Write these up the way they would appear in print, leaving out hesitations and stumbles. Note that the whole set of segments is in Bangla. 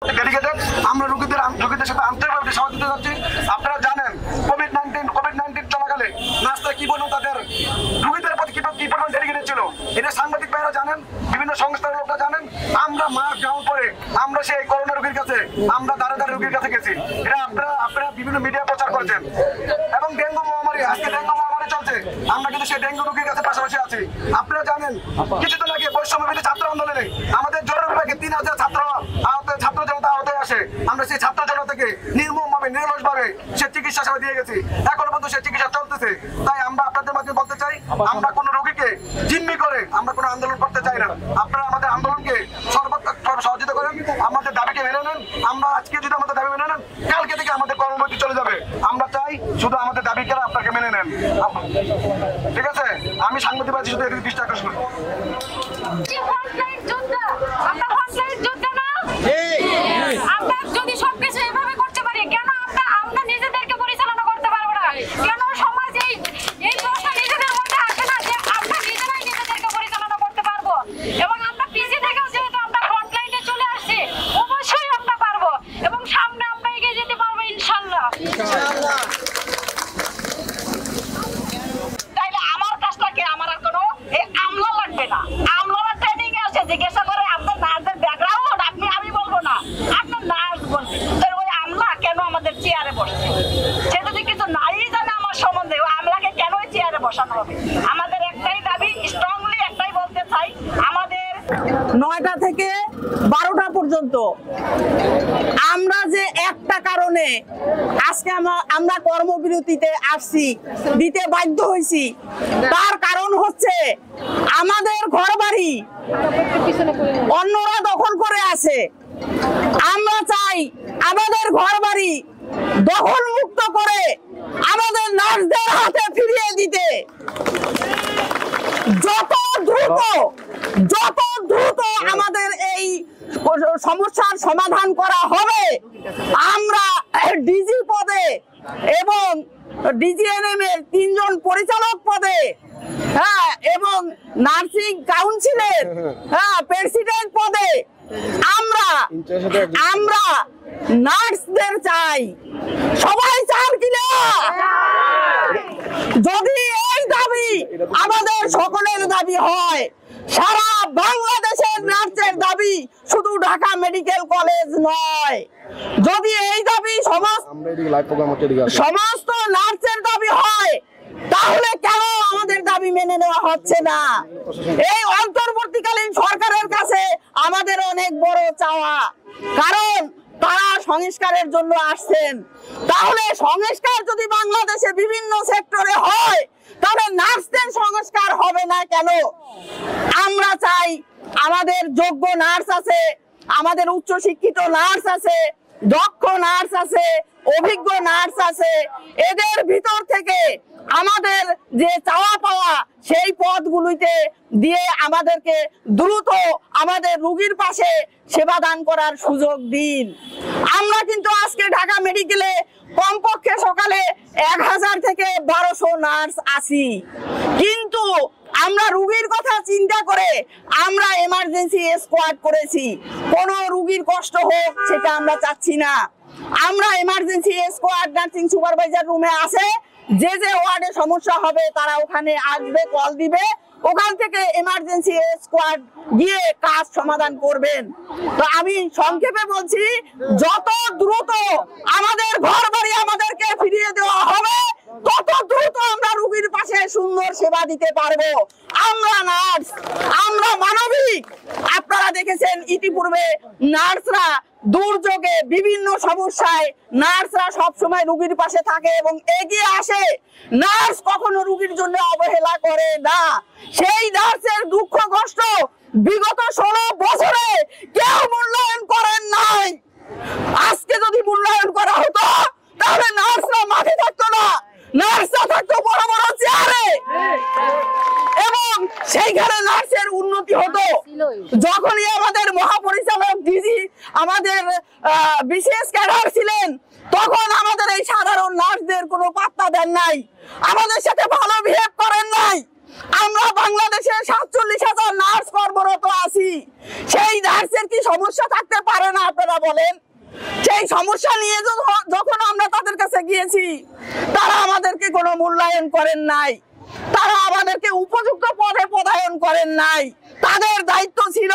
ডেডিকেটেড। আমরা রোগীদের সাথে আন্তরিকভাবে সেবা দিতে যাচ্ছি। আপনারা জানেন কোভিড-19 চলাকালে নার্সরা কি বলুন, তাদের রোগীদের প্রতি কি পরিমাণ ডেডিকেটেড ছিল, এটা সাংবাদিক ভাইরা জানেন, বিভিন্ন সংস্থার লোকরা জানেন। আমরা মাস্ক যাওয়ার পরে আমরা সেই করোনা রোগীর কাছে, আমরা দাঁড়ে রোগীর কাছে গেছি। এটা আপনারা বিভিন্ন মিডিয়া প্রচার করেছেন। এবং ডেঙ্গু মহামারী, আজকে ডেঙ্গু মহামারী চলছে, আমরা কিন্তু সেই ডেঙ্গু রোগীর কাছে পাশাপাশি আছি। আপনারা জানেন কিছুদিন আগে বৈষম্যবিরোধী ছাত্র আন্দোলনে আমাদের জরুরি বিভাগে 3000 ছাত্র জনতা আহত আসে। আমরা সেই ছাত্র জনতা থেকে নির্মমভাবে নিরলসভাবে সে চিকিৎসা সেবা দিয়ে গেছি। এখনো পর্যন্ত সেই চিকিৎসা চলতেছে। তাই আমরা আপনাদের মাধ্যমে বলতে চাই, আমরা কোনো রোগীকে জিম্মি করে আমরা কোনো আন্দোলন করতে চাই না। আপনারা আমাদের আন্দোলনকে সর্বাত্মক সহযোগিতা করেন, আমাদের দাবিকে মেনে নেন। আমরা আজকে যদি আমাদের দাবি মেনে নেন, কালকে থেকে আমাদের কর্মবিরতি চলে যাবে। আমরা চাই শুধু আমাদের দাবিকে আপনাকে মেনে নেন, ঠিক আছে? আমি সাংবাদিক শুধু এদিকে দৃষ্টি আকর্ষণ করি। আমরা যদি সবকিছু এভাবে করতে পারি, কেন আমরা নিজেদেরকে পরিচালনা করতে পারবো না? কেন সমাজ এই প্রশ্ন নিজেদের মধ্যে আসে না যে আমরা নিজেরাই নিজেদেরকে পরিচালনা করতে পারবো? এবং আমরা পিছিয়ে থেকেও যেহেতু আমরা ফ্রন্টলাইনে চলে আসছি, অবশ্যই আমরা পারবো এবং সামনে আমরা এগিয়ে যেতে পারবো ইনশাআল্লাহ। তাইলে আমার কাজটাকে আমার আর কোনো আমলা লাগবে না। আমলারা ট্রেনিং এ আসে, জিজ্ঞাসা করে আপনার নার্সের ব্যাকগ্রাউন্ড, আমি বলবো না, আপনার নার্স বলবে। ওই আমলা কেন আমাদের চেয়ারে বসছে? সে যদি কিছু নাই জানে আমার সম্বন্ধে, ওই আমলাকে কেন চেয়ারে বসানো হবে? আমাদের একটাই দাবি, স্ট্রংলি একটাই বলতে চাই, আমাদের 9টা থেকে 12টা পর্যন্ত আমরা যে একটা কারণে আজকে আমরা কর্মবিরতিতে আসছি, দিতে বাধ্য হয়েছি, তার কারণ হচ্ছে আমাদের ঘরবাড়ি অন্যরা দখল করে আছে। আমরা চাই আমাদের ঘরবাড়ি দখল মুক্ত করে আমাদের নার্সদের হাতে ফিরিয়ে দিতে। যত দ্রুত আমাদের এই সমস্যার সমাধান করা হবে, আমরা ডিজি পদে এবং ডিজিএনএম এর 3 জন পরিচালক পদে, এবং নার্সিং কাউন্সিলের প্রেসিডেন্ট পদে আমরা নার্সদের চাই। সবাই চান কিনা? যদি এই দাবি আমাদের সকলের দাবি হয়, সারা বাংলাদেশের নার্সের দাবি, শুধু ঢাকা মেডিকেল কলেজ নয়, যদি এই দাবি সমস্ত নার্সের দাবি হয়, তাহলে কেন আমাদের দাবি মেনে নেওয়া হচ্ছে না? এই অন্তর্বর্তীকালীন সরকারের কাছে আমাদের অনেক বড় চাওয়া, কারণ তারা সংস্কারের জন্য আসছেন। তাহলে সংস্কার যদি বাংলাদেশে বিভিন্ন সেক্টরে হয়, তাহলে নার্সদের সংস্কার হবে না কেন? আমরা চাই আমাদের যোগ্য নার্স আছে, আমাদের উচ্চ শিক্ষিত নার্স আছে, দক্ষ নার্স আছে, অভিজ্ঞ নার্স আছে, এদের ভিতর থেকে আমাদের যে চাওয়া পাওয়া সেই পদগুলিতে দিয়ে আমাদেরকে দ্রুত আমাদের রোগীর পাশে সেবা দান করার সুযোগ দিন। আমরা কিন্তু আজকে ঢাকা মেডিকেলে কমপক্ষে সকালে 1000 থেকে 1200 নার্স আছি, কিন্তু আমরা রোগীর কথা চিন্তা করে আমরা এমার্জেন্সি স্কোয়াড করেছি। কোন রোগীর কষ্ট হোক সেটা আমরা চাচ্ছি না। আমরা এমার্জেন্সি স্কোয়াড নার্সিং সুপারভাইজার রুমে আছে, যে ওয়ার্ডে সমস্যা হবে তারা ওখানে আসবে, কল দিবে, ওখান থেকে এমার্জেন্সি স্কোয়াড গিয়ে কাজ সমাধান করবেন। তো আমি সংক্ষেপে বলছি, যত দ্রুত আমাদের ঘরবাড়ি আমাদেরকে ফিরিয়ে দেওয়া হবে, তত দ্রুত আমরা রোগীর পাশে সুন্দর সেবা দিতে পারবো। আমরা নার্স, আমরা মানবিক। আপনারা দেখেছেন ইতিপূর্বে নার্সরা দুর্যোগে বিভিন্ন সমস্যায় নার্সরা সবসময় রোগীর পাশে থাকে এবং এগিয়ে আসে। নার্স কখনো রোগীর জন্য অবহেলা করে না। সেই নার্সের দুঃখ কষ্ট বিগত 16 বছরে কেউ মূল্যায়ন করেন নাই। আজকে যদি মূল্যায়ন করা হতো, তাহলে নার্সরা মাঠে থাকতো না, নার্সরা থাকতো বড় বড় চেয়ারে, এবং সেইখানে নার্সের উন্নতি হতো। যখনই আমাদের মহাপরিচালক ডিজি আমাদের বিশেষ ক্যাডার ছিলেন, তখন আমাদের এই সাধারণ নার্সদের কোনো পাত্তা দেন নাই, আমাদের সাথে ভালো বিহেভ করেন নাই। আমরা বাংলাদেশে 47,000 নার্স কর্মরত আছি, সেই নার্সের কি সমস্যা থাকতে পারে না? আপনারা বলেন। সেই সমস্যা নিয়ে যখন আমরা তাদের কাছে গিয়েছি, তারা আমাদেরকে কোনো মূল্যায়ন করেন নাই, তারা আমাদেরকে উপযুক্ত পদে পদায়ন করেন নাই। তাদের দায়িত্ব ছিল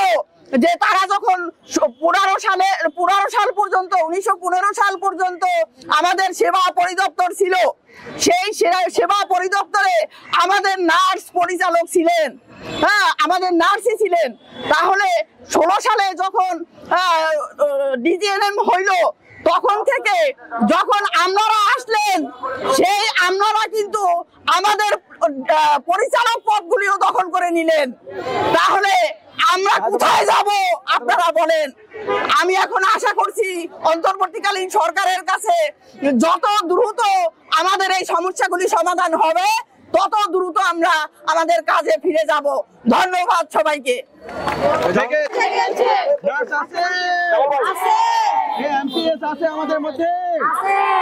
যে তারা যখন 1915 সাল পর্যন্ত 1915 সাল পর্যন্ত আমাদের সেবা পরিদপ্তর ছিল, সেই সেবা পরিদপ্তরে আমাদের নার্স পরিচালক ছিলেন, হ্যাঁ আমাদের নার্সই ছিলেন। তাহলে 16 সালে যখন ডিজিএনএম হইল, তখন থেকে যখন আপনারা আসলেন, সেই আপনারা কিন্তু আমাদের পরিচালক পদগুলিও দখল করে নিলেন। তাহলে আমরা কোথায় যাব আপনারা বলেন? আমি এখন আশা করছি অন্তর্বর্তীকালীন সরকারের কাছে যত দ্রুত আমাদের এই সমস্যাগুলি সমাধান হবে, তত দ্রুত আমরা আমাদের কাজে ফিরে যাব। ধন্যবাদ সবাইকে। নার্স আছে, এমপিএস আছে আমাদের মধ্যে।